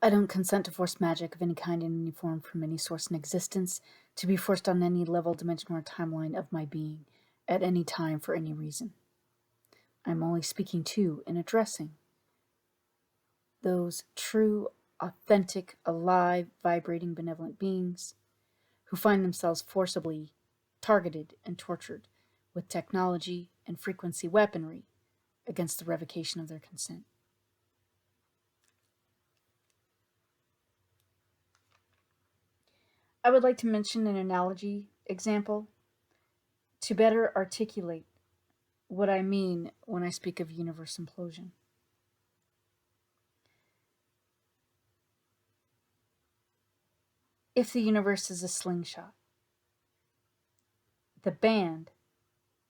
I don't consent to force magic of any kind in any form from any source in existence to be forced on any level, dimension, or timeline of my being at any time for any reason. I'm only speaking to and addressing those true, authentic, alive, vibrating, benevolent beings who find themselves forcibly targeted and tortured with technology and frequency weaponry against the revocation of their consent. I would like to mention an analogy example to better articulate what I mean when I speak of universe implosion. If the universe is a slingshot, the band,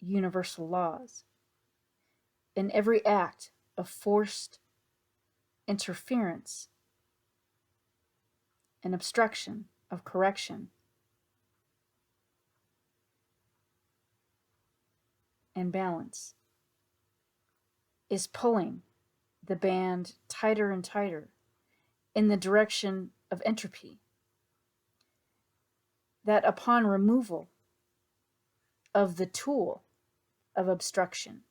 universal laws, in every act of forced interference and obstruction of correction and balance is pulling the band tighter and tighter in the direction of entropy, that upon removal of the tool of obstruction,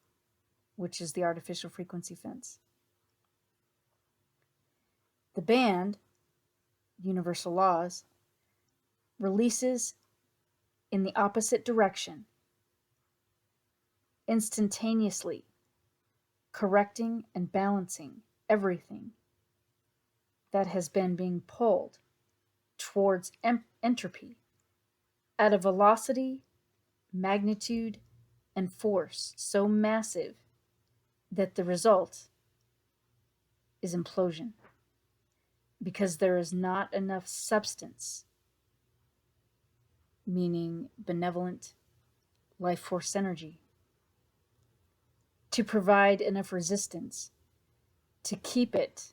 which is the artificial frequency fence, the band, universal laws, releases in the opposite direction, instantaneously correcting and balancing everything that has been being pulled towards entropy at a velocity, magnitude, and force so massive that the result is implosion, because there is not enough substance, meaning benevolent life force energy, to provide enough resistance to keep it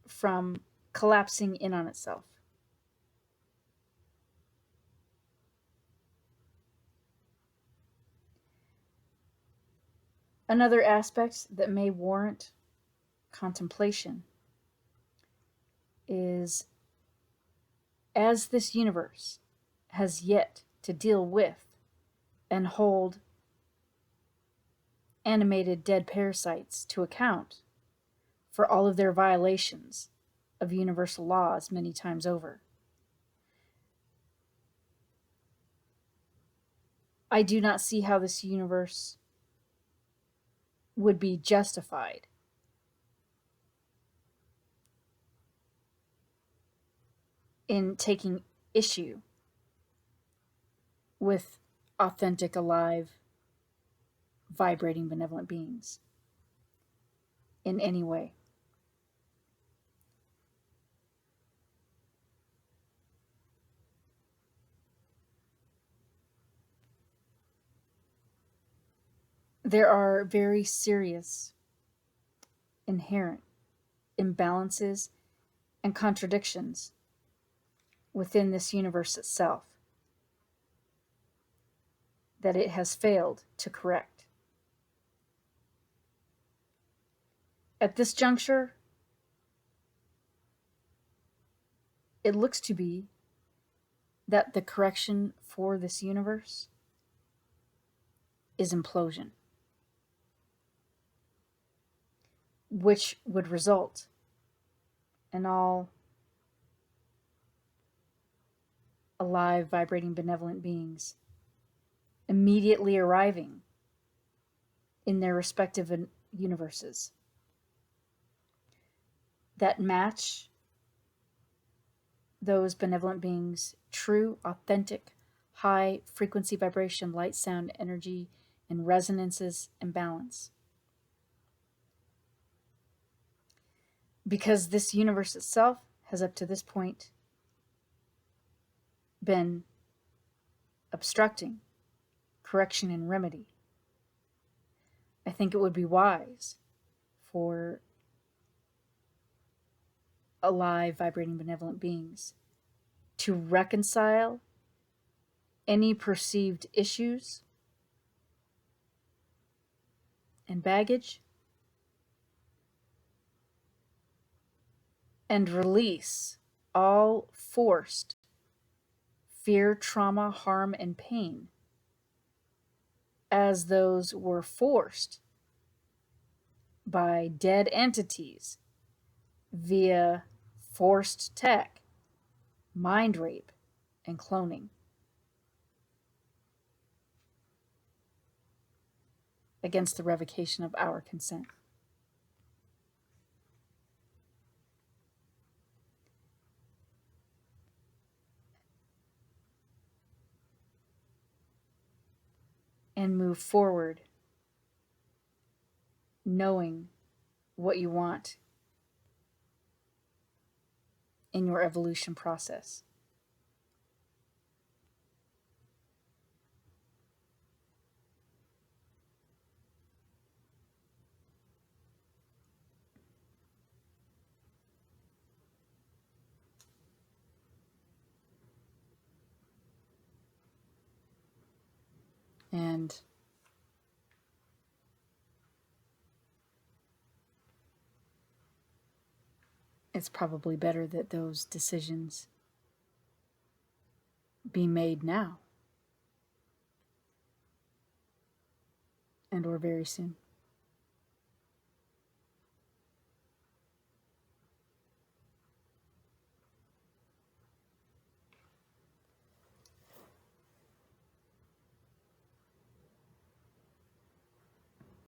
from collapsing in on itself. Another aspect that may warrant contemplation is, as this universe has yet to deal with and hold animated dead parasites to account for all of their violations of universal laws many times over, I do not see how this universe would be justified in taking issue with authentic, alive, vibrating, benevolent beings in any way. There are very serious, inherent imbalances and contradictions within this universe itself that it has failed to correct. At this juncture, it looks to be that the correction for this universe is implosion, which would result in all alive, vibrating, benevolent beings immediately arriving in their respective universes that match those benevolent beings' true, authentic, high frequency, vibration, light, sound, energy, and resonances and balance. Because this universe itself has up to this point been obstructing correction and remedy, I think it would be wise for alive, vibrating, benevolent beings to reconcile any perceived issues and baggage, and release all forced fear, trauma, harm, and pain, as those were forced by dead entities via forced tech, mind rape, and cloning, against the revocation of our consent. And move forward knowing what you want in your evolution process. And it's probably better that those decisions be made now and or very soon.